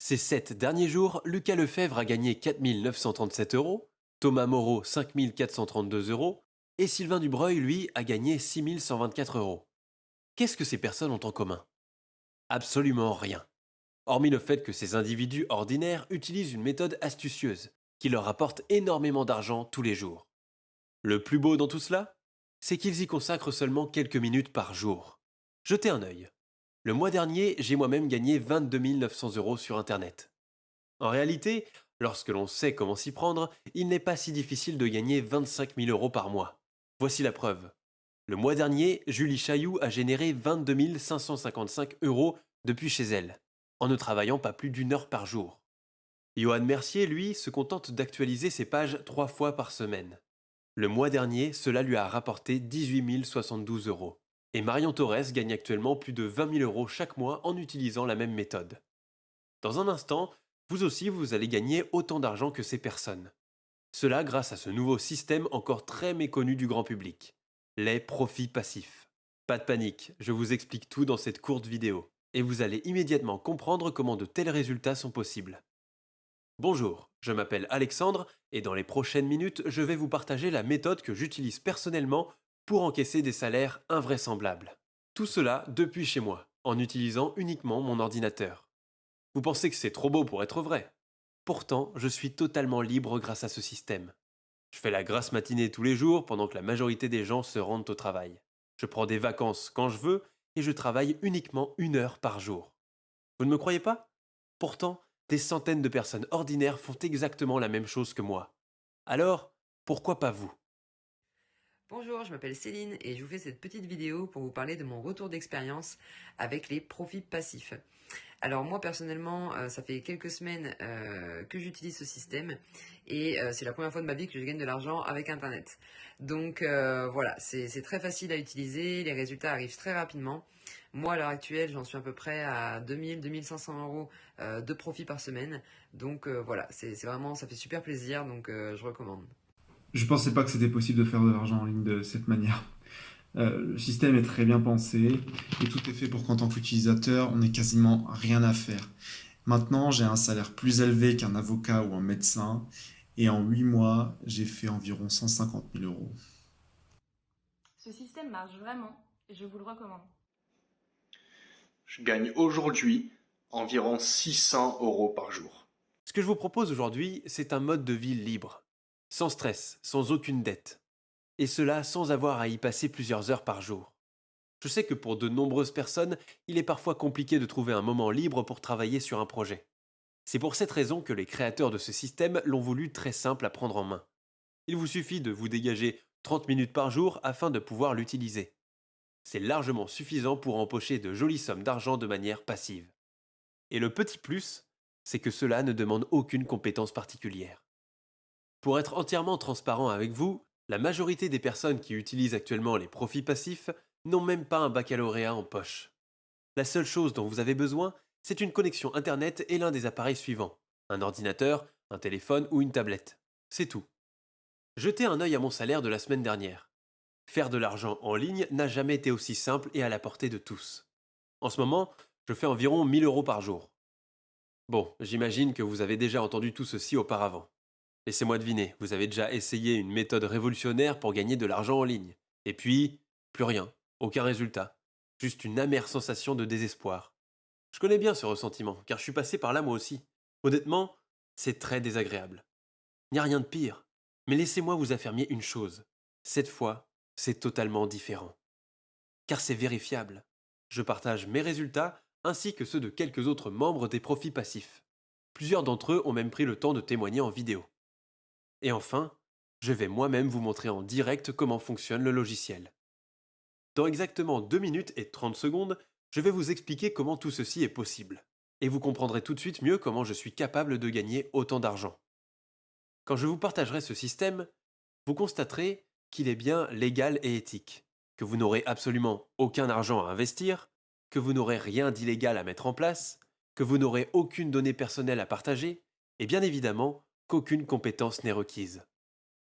Ces 7 derniers jours, Lucas Lefebvre a gagné 4 937 euros, Thomas Moreau 5 432 euros et Sylvain Dubreuil, lui, a gagné 6 124 euros. Qu'est-ce que ces personnes ont en commun? Absolument rien. Hormis le fait que ces individus ordinaires utilisent une méthode astucieuse qui leur rapporte énormément d'argent tous les jours. Le plus beau dans tout cela, c'est qu'ils y consacrent seulement quelques minutes par jour. Jetez un œil. Le mois dernier, j'ai moi-même gagné 22 900 euros sur Internet. En réalité, lorsque l'on sait comment s'y prendre, il n'est pas si difficile de gagner 25 000 euros par mois. Voici la preuve. Le mois dernier, Julie Chailloux a généré 22 555 euros depuis chez elle, en ne travaillant pas plus d'une heure par jour. Johan Mercier, lui, se contente d'actualiser ses pages 3 fois par semaine. Le mois dernier, cela lui a rapporté 18 072 euros. Et Marion Torres gagne actuellement plus de 20 000 euros chaque mois en utilisant la même méthode. Dans un instant, vous aussi vous allez gagner autant d'argent que ces personnes. Cela grâce à ce nouveau système encore très méconnu du grand public. Les profits passifs. Pas de panique, je vous explique tout dans cette courte vidéo. Et vous allez immédiatement comprendre comment de tels résultats sont possibles. Bonjour, je m'appelle Alexandre et dans les prochaines minutes, je vais vous partager la méthode que j'utilise personnellement pour encaisser des salaires invraisemblables. Tout cela depuis chez moi, en utilisant uniquement mon ordinateur. Vous pensez que c'est trop beau pour être vrai? Pourtant, je suis totalement libre grâce à ce système. Je fais la grasse matinée tous les jours pendant que la majorité des gens se rendent au travail. Je prends des vacances quand je veux et je travaille uniquement 1 heure par jour. Vous ne me croyez pas? Pourtant, des centaines de personnes ordinaires font exactement la même chose que moi. Alors, pourquoi pas vous? Bonjour, je m'appelle Céline et je vous fais cette petite vidéo pour vous parler de mon retour d'expérience avec les profits passifs. Alors moi personnellement, ça fait quelques semaines que j'utilise ce système et c'est la première fois de ma vie que je gagne de l'argent avec Internet. Donc voilà, c'est très facile à utiliser, les résultats arrivent très rapidement. Moi à l'heure actuelle, j'en suis à peu près à 2000-2500 euros de profit par semaine. Donc voilà, c'est vraiment, ça fait super plaisir, donc je recommande. Je pensais pas que c'était possible de faire de l'argent en ligne de cette manière. Le système est très bien pensé et tout est fait pour qu'en tant qu'utilisateur, on n'ait quasiment rien à faire. Maintenant, j'ai un salaire plus élevé qu'un avocat ou un médecin et en 8 mois, j'ai fait environ 150 000 euros. Ce système marche vraiment et je vous le recommande. Je gagne aujourd'hui environ 600 euros par jour. Ce que je vous propose aujourd'hui, c'est un mode de vie libre. Sans stress, sans aucune dette. Et cela sans avoir à y passer plusieurs heures par jour. Je sais que pour de nombreuses personnes, il est parfois compliqué de trouver un moment libre pour travailler sur un projet. C'est pour cette raison que les créateurs de ce système l'ont voulu très simple à prendre en main. Il vous suffit de vous dégager 30 minutes par jour afin de pouvoir l'utiliser. C'est largement suffisant pour empocher de jolies sommes d'argent de manière passive. Et le petit plus, c'est que cela ne demande aucune compétence particulière. Pour être entièrement transparent avec vous, la majorité des personnes qui utilisent actuellement les profits passifs n'ont même pas un baccalauréat en poche. La seule chose dont vous avez besoin, c'est une connexion Internet et l'un des appareils suivants. Un ordinateur, un téléphone ou une tablette. C'est tout. Jetez un œil à mon salaire de la semaine dernière. Faire de l'argent en ligne n'a jamais été aussi simple et à la portée de tous. En ce moment, je fais environ 1000 euros par jour. Bon, j'imagine que vous avez déjà entendu tout ceci auparavant. Laissez-moi deviner, vous avez déjà essayé une méthode révolutionnaire pour gagner de l'argent en ligne. Et puis, plus rien, aucun résultat. Juste une amère sensation de désespoir. Je connais bien ce ressentiment, car je suis passé par là moi aussi. Honnêtement, c'est très désagréable. Il n'y a rien de pire. Mais laissez-moi vous affirmer une chose. Cette fois, c'est totalement différent. Car c'est vérifiable. Je partage mes résultats ainsi que ceux de quelques autres membres des profits passifs. Plusieurs d'entre eux ont même pris le temps de témoigner en vidéo. Et enfin, je vais moi-même vous montrer en direct comment fonctionne le logiciel. Dans exactement 2 minutes et 30 secondes, je vais vous expliquer comment tout ceci est possible. Et vous comprendrez tout de suite mieux comment je suis capable de gagner autant d'argent. Quand je vous partagerai ce système, vous constaterez qu'il est bien légal et éthique, que vous n'aurez absolument aucun argent à investir, que vous n'aurez rien d'illégal à mettre en place, que vous n'aurez aucune donnée personnelle à partager, et bien évidemment qu'aucune compétence n'est requise.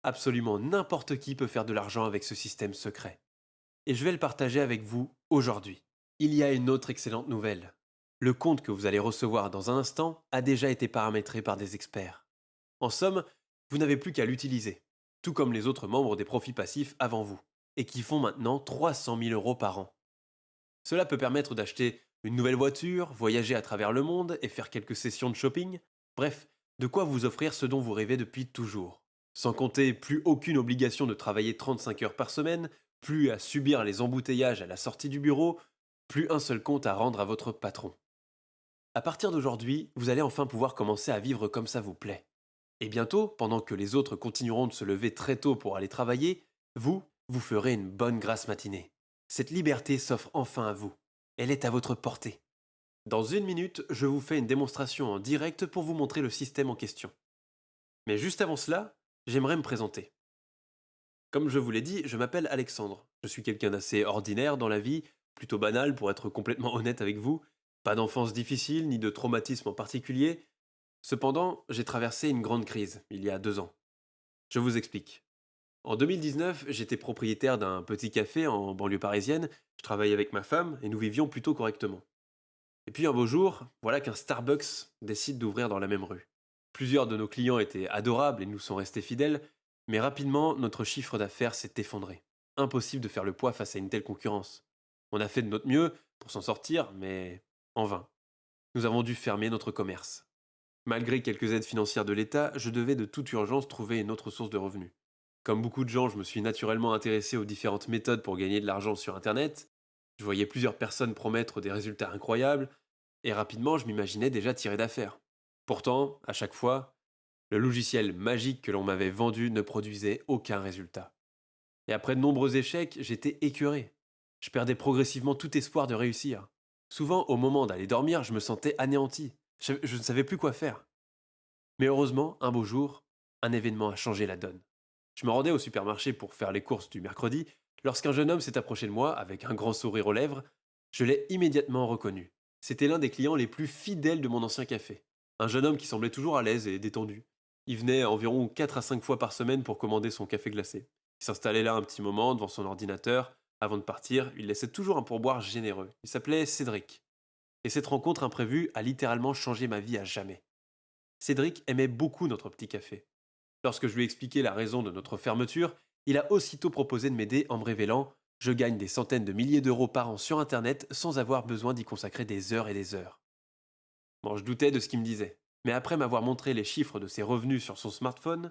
Absolument n'importe qui peut faire de l'argent avec ce système secret. Et je vais le partager avec vous aujourd'hui. Il y a une autre excellente nouvelle. Le compte que vous allez recevoir dans un instant a déjà été paramétré par des experts. En somme, vous n'avez plus qu'à l'utiliser, tout comme les autres membres des profits passifs avant vous, et qui font maintenant 300 000 euros par an. Cela peut permettre d'acheter une nouvelle voiture, voyager à travers le monde et faire quelques sessions de shopping, bref, de quoi vous offrir ce dont vous rêvez depuis toujours. Sans compter plus aucune obligation de travailler 35 heures par semaine, plus à subir les embouteillages à la sortie du bureau, plus un seul compte à rendre à votre patron. À partir d'aujourd'hui, vous allez enfin pouvoir commencer à vivre comme ça vous plaît. Et bientôt, pendant que les autres continueront de se lever très tôt pour aller travailler, vous ferez une bonne grasse matinée. Cette liberté s'offre enfin à vous. Elle est à votre portée. Dans 1 minute, je vous fais une démonstration en direct pour vous montrer le système en question. Mais juste avant cela, j'aimerais me présenter. Comme je vous l'ai dit, je m'appelle Alexandre. Je suis quelqu'un d'assez ordinaire dans la vie, plutôt banal pour être complètement honnête avec vous. Pas d'enfance difficile, ni de traumatisme en particulier. Cependant, j'ai traversé une grande crise, il y a 2 ans. Je vous explique. En 2019, j'étais propriétaire d'un petit café en banlieue parisienne, je travaillais avec ma femme et nous vivions plutôt correctement. Et puis un beau jour, voilà qu'un Starbucks décide d'ouvrir dans la même rue. Plusieurs de nos clients étaient adorables et nous sont restés fidèles, mais rapidement, notre chiffre d'affaires s'est effondré. Impossible de faire le poids face à une telle concurrence. On a fait de notre mieux pour s'en sortir, mais en vain. Nous avons dû fermer notre commerce. Malgré quelques aides financières de l'État, je devais de toute urgence trouver une autre source de revenus. Comme beaucoup de gens, je me suis naturellement intéressé aux différentes méthodes pour gagner de l'argent sur Internet. Je voyais plusieurs personnes promettre des résultats incroyables, et rapidement je m'imaginais déjà tirer d'affaire. Pourtant, à chaque fois, le logiciel magique que l'on m'avait vendu ne produisait aucun résultat. Et après de nombreux échecs, j'étais écœuré. Je perdais progressivement tout espoir de réussir. Souvent, au moment d'aller dormir, je me sentais anéanti. Je ne savais plus quoi faire. Mais heureusement, un beau jour, un événement a changé la donne. Je me rendais au supermarché pour faire les courses du mercredi, lorsqu'un jeune homme s'est approché de moi avec un grand sourire aux lèvres. Je l'ai immédiatement reconnu. C'était l'un des clients les plus fidèles de mon ancien café. Un jeune homme qui semblait toujours à l'aise et détendu. Il venait environ 4 à 5 fois par semaine pour commander son café glacé. Il s'installait là un petit moment devant son ordinateur. Avant de partir, il laissait toujours un pourboire généreux. Il s'appelait Cédric. Et cette rencontre imprévue a littéralement changé ma vie à jamais. Cédric aimait beaucoup notre petit café. Lorsque je lui ai expliqué la raison de notre fermeture, il a aussitôt proposé de m'aider en me révélant: je gagne des centaines de milliers d'euros par an sur Internet sans avoir besoin d'y consacrer des heures et des heures. Bon, je doutais de ce qu'il me disait, mais après m'avoir montré les chiffres de ses revenus sur son smartphone,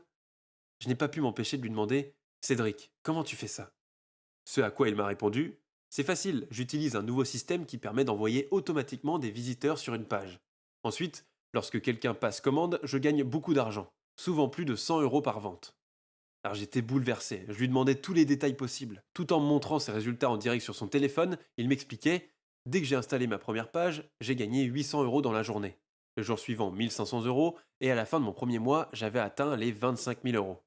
je n'ai pas pu m'empêcher de lui demander: Cédric, comment tu fais ça? Ce à quoi il m'a répondu: c'est facile, j'utilise un nouveau système qui permet d'envoyer automatiquement des visiteurs sur une page. Ensuite, lorsque quelqu'un passe commande, je gagne beaucoup d'argent, souvent plus de 100 euros par vente. Alors j'étais bouleversé, je lui demandais tous les détails possibles. Tout en me montrant ses résultats en direct sur son téléphone, il m'expliquait: dès que j'ai installé ma première page, j'ai gagné 800 euros dans la journée. Le jour suivant, 1500 euros, et à la fin de mon premier mois, j'avais atteint les 25 000 euros.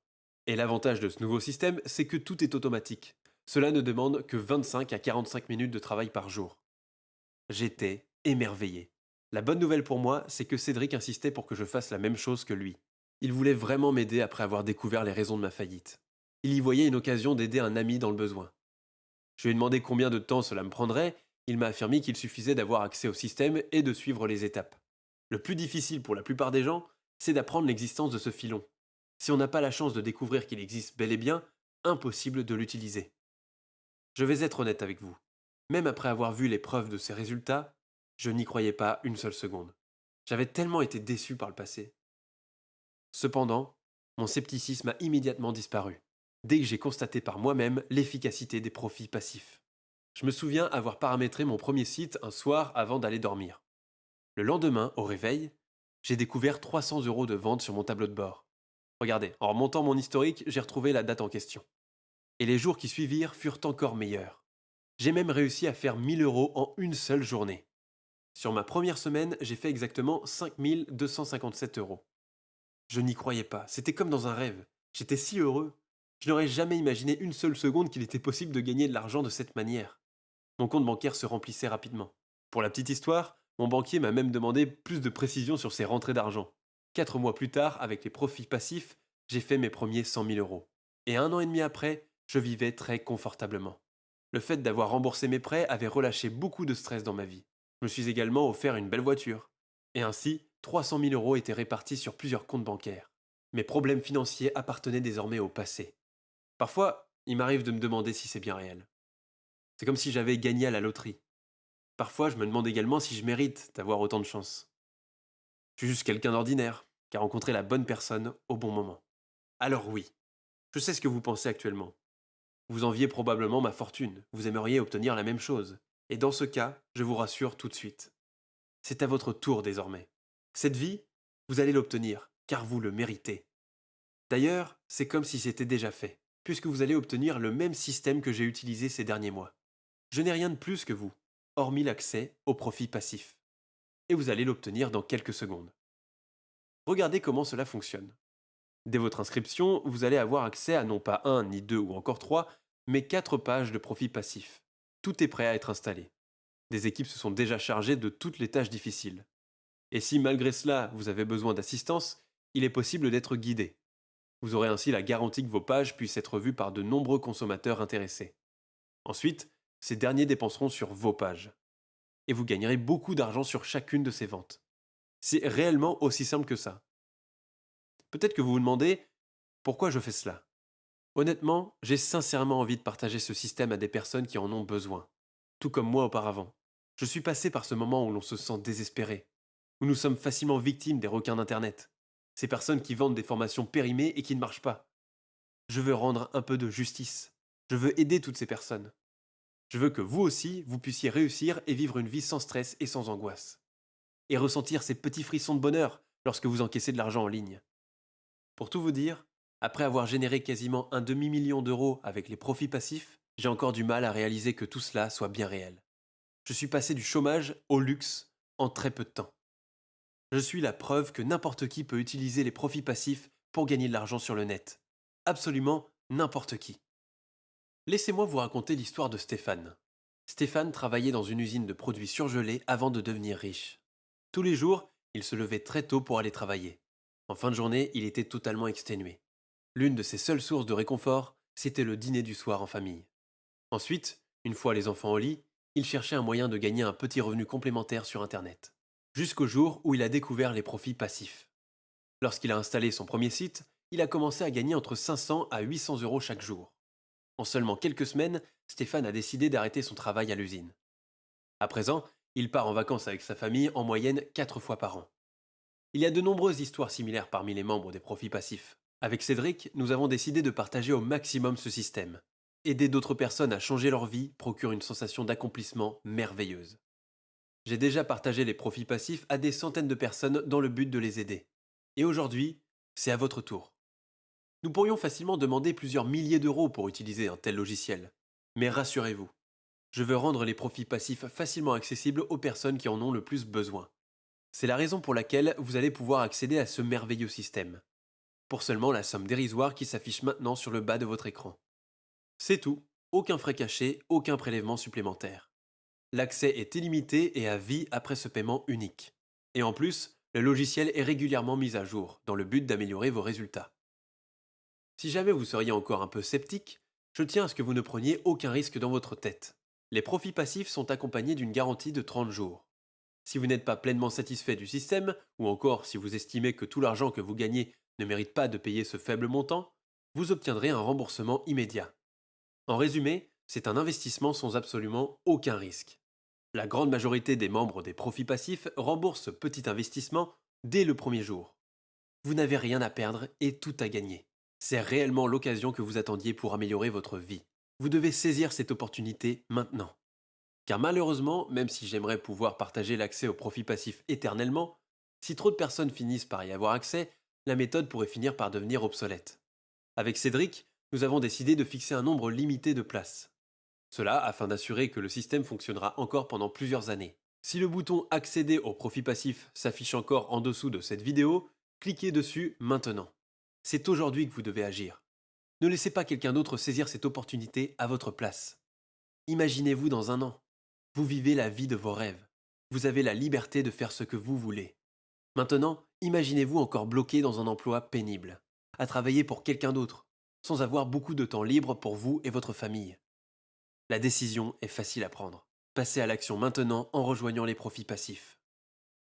Et l'avantage de ce nouveau système, c'est que tout est automatique. Cela ne demande que 25 à 45 minutes de travail par jour. J'étais émerveillé. La bonne nouvelle pour moi, c'est que Cédric insistait pour que je fasse la même chose que lui. Il voulait vraiment m'aider après avoir découvert les raisons de ma faillite. Il y voyait une occasion d'aider un ami dans le besoin. Je lui ai demandé combien de temps cela me prendrait. Il m'a affirmé qu'il suffisait d'avoir accès au système et de suivre les étapes. Le plus difficile pour la plupart des gens, c'est d'apprendre l'existence de ce filon. Si on n'a pas la chance de découvrir qu'il existe bel et bien, impossible de l'utiliser. Je vais être honnête avec vous. Même après avoir vu les preuves de ces résultats, je n'y croyais pas une seule seconde. J'avais tellement été déçu par le passé. Cependant, mon scepticisme a immédiatement disparu, dès que j'ai constaté par moi-même l'efficacité des profits passifs. Je me souviens avoir paramétré mon premier site un soir avant d'aller dormir. Le lendemain, au réveil, j'ai découvert 300 euros de vente sur mon tableau de bord. Regardez, en remontant mon historique, j'ai retrouvé la date en question. Et les jours qui suivirent furent encore meilleurs. J'ai même réussi à faire 1000 euros en une seule journée. Sur ma première semaine, j'ai fait exactement 5 257 euros. Je n'y croyais pas, c'était comme dans un rêve. J'étais si heureux. Je n'aurais jamais imaginé une seule seconde qu'il était possible de gagner de l'argent de cette manière. Mon compte bancaire se remplissait rapidement. Pour la petite histoire, mon banquier m'a même demandé plus de précisions sur ses rentrées d'argent. 4 mois plus tard, avec les profits passifs, j'ai fait mes premiers 100 000 euros. Et 1 an et demi après, je vivais très confortablement. Le fait d'avoir remboursé mes prêts avait relâché beaucoup de stress dans ma vie. Je me suis également offert une belle voiture. Et ainsi, 300 000 euros étaient répartis sur plusieurs comptes bancaires. Mes problèmes financiers appartenaient désormais au passé. Parfois, il m'arrive de me demander si c'est bien réel. C'est comme si j'avais gagné à la loterie. Parfois, je me demande également si je mérite d'avoir autant de chance. Je suis juste quelqu'un d'ordinaire, qui a rencontré la bonne personne au bon moment. Alors oui, je sais ce que vous pensez actuellement. Vous enviez probablement ma fortune, vous aimeriez obtenir la même chose. Et dans ce cas, je vous rassure tout de suite. C'est à votre tour désormais. Cette vie, vous allez l'obtenir, car vous le méritez. D'ailleurs, c'est comme si c'était déjà fait, puisque vous allez obtenir le même système que j'ai utilisé ces derniers mois. Je n'ai rien de plus que vous, hormis l'accès au profit passif. Et vous allez l'obtenir dans quelques secondes. Regardez comment cela fonctionne. Dès votre inscription, vous allez avoir accès à non pas un, ni deux ou encore trois, mais 4 pages de profit passif. Tout est prêt à être installé. Des équipes se sont déjà chargées de toutes les tâches difficiles. Et si malgré cela, vous avez besoin d'assistance, il est possible d'être guidé. Vous aurez ainsi la garantie que vos pages puissent être vues par de nombreux consommateurs intéressés. Ensuite, ces derniers dépenseront sur vos pages. Et vous gagnerez beaucoup d'argent sur chacune de ces ventes. C'est réellement aussi simple que ça. Peut-être que vous vous demandez pourquoi je fais cela. Honnêtement, j'ai sincèrement envie de partager ce système à des personnes qui en ont besoin. Tout comme moi auparavant. Je suis passé par ce moment où l'on se sent désespéré, où nous sommes facilement victimes des requins d'Internet. Ces personnes qui vendent des formations périmées et qui ne marchent pas. Je veux rendre un peu de justice. Je veux aider toutes ces personnes. Je veux que vous aussi, vous puissiez réussir et vivre une vie sans stress et sans angoisse. Et ressentir ces petits frissons de bonheur lorsque vous encaissez de l'argent en ligne. Pour tout vous dire, après avoir généré quasiment un demi-million d'euros avec les profits passifs, j'ai encore du mal à réaliser que tout cela soit bien réel. Je suis passé du chômage au luxe en très peu de temps. Je suis la preuve que n'importe qui peut utiliser les profits passifs pour gagner de l'argent sur le net. Absolument n'importe qui. Laissez-moi vous raconter l'histoire de Stéphane. Stéphane travaillait dans une usine de produits surgelés avant de devenir riche. Tous les jours, il se levait très tôt pour aller travailler. En fin de journée, il était totalement exténué. L'une de ses seules sources de réconfort, c'était le dîner du soir en famille. Ensuite, une fois les enfants au lit, il cherchait un moyen de gagner un petit revenu complémentaire sur Internet. Jusqu'au jour où il a découvert les profits passifs. Lorsqu'il a installé son premier site, il a commencé à gagner entre 500 à 800 euros chaque jour. En seulement quelques semaines, Stéphane a décidé d'arrêter son travail à l'usine. À présent, il part en vacances avec sa famille en moyenne 4 fois par an. Il y a de nombreuses histoires similaires parmi les membres des profits passifs. Avec Cédric, nous avons décidé de partager au maximum ce système. Aider d'autres personnes à changer leur vie procure une sensation d'accomplissement merveilleuse. J'ai déjà partagé les profits passifs à des centaines de personnes dans le but de les aider. Et aujourd'hui, c'est à votre tour. Nous pourrions facilement demander plusieurs milliers d'euros pour utiliser un tel logiciel. Mais rassurez-vous, je veux rendre les profits passifs facilement accessibles aux personnes qui en ont le plus besoin. C'est la raison pour laquelle vous allez pouvoir accéder à ce merveilleux système. Pour seulement la somme dérisoire qui s'affiche maintenant sur le bas de votre écran. C'est tout, aucun frais cachés, aucun prélèvement supplémentaire. L'accès est illimité et à vie après ce paiement unique. Et en plus, le logiciel est régulièrement mis à jour dans le but d'améliorer vos résultats. Si jamais vous seriez encore un peu sceptique, je tiens à ce que vous ne preniez aucun risque dans votre tête. Les profits passifs sont accompagnés d'une garantie de 30 jours. Si vous n'êtes pas pleinement satisfait du système, ou encore si vous estimez que tout l'argent que vous gagnez ne mérite pas de payer ce faible montant, vous obtiendrez un remboursement immédiat. En résumé, c'est un investissement sans absolument aucun risque. La grande majorité des membres des profits passifs remboursent ce petit investissement dès le premier jour. Vous n'avez rien à perdre et tout à gagner. C'est réellement l'occasion que vous attendiez pour améliorer votre vie. Vous devez saisir cette opportunité maintenant. Car malheureusement, même si j'aimerais pouvoir partager l'accès aux profits passifs éternellement, si trop de personnes finissent par y avoir accès, la méthode pourrait finir par devenir obsolète. Avec Cédric, nous avons décidé de fixer un nombre limité de places. Cela afin d'assurer que le système fonctionnera encore pendant plusieurs années. Si le bouton Accéder aux profits passifs s'affiche encore en dessous de cette vidéo, cliquez dessus maintenant. C'est aujourd'hui que vous devez agir. Ne laissez pas quelqu'un d'autre saisir cette opportunité à votre place. Imaginez-vous dans un an. Vous vivez la vie de vos rêves. Vous avez la liberté de faire ce que vous voulez. Maintenant, imaginez-vous encore bloqué dans un emploi pénible, à travailler pour quelqu'un d'autre, sans avoir beaucoup de temps libre pour vous et votre famille. La décision est facile à prendre. Passez à l'action maintenant en rejoignant les profits passifs.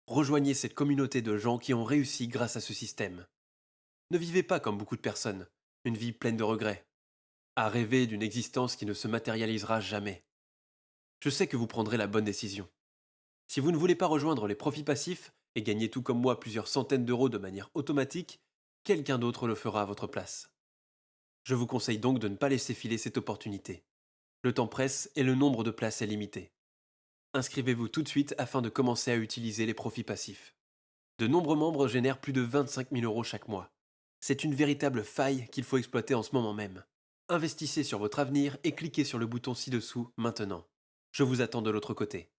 Rejoignez cette communauté de gens qui ont réussi grâce à ce système. Ne vivez pas comme beaucoup de personnes, une vie pleine de regrets, à rêver d'une existence qui ne se matérialisera jamais. Je sais que vous prendrez la bonne décision. Si vous ne voulez pas rejoindre les profits passifs et gagner tout comme moi plusieurs centaines d'euros de manière automatique, quelqu'un d'autre le fera à votre place. Je vous conseille donc de ne pas laisser filer cette opportunité. Le temps presse et le nombre de places est limité. Inscrivez-vous tout de suite afin de commencer à utiliser les profits passifs. De nombreux membres génèrent plus de 25 000 euros chaque mois. C'est une véritable faille qu'il faut exploiter en ce moment même. Investissez sur votre avenir et cliquez sur le bouton ci-dessous maintenant. Je vous attends de l'autre côté.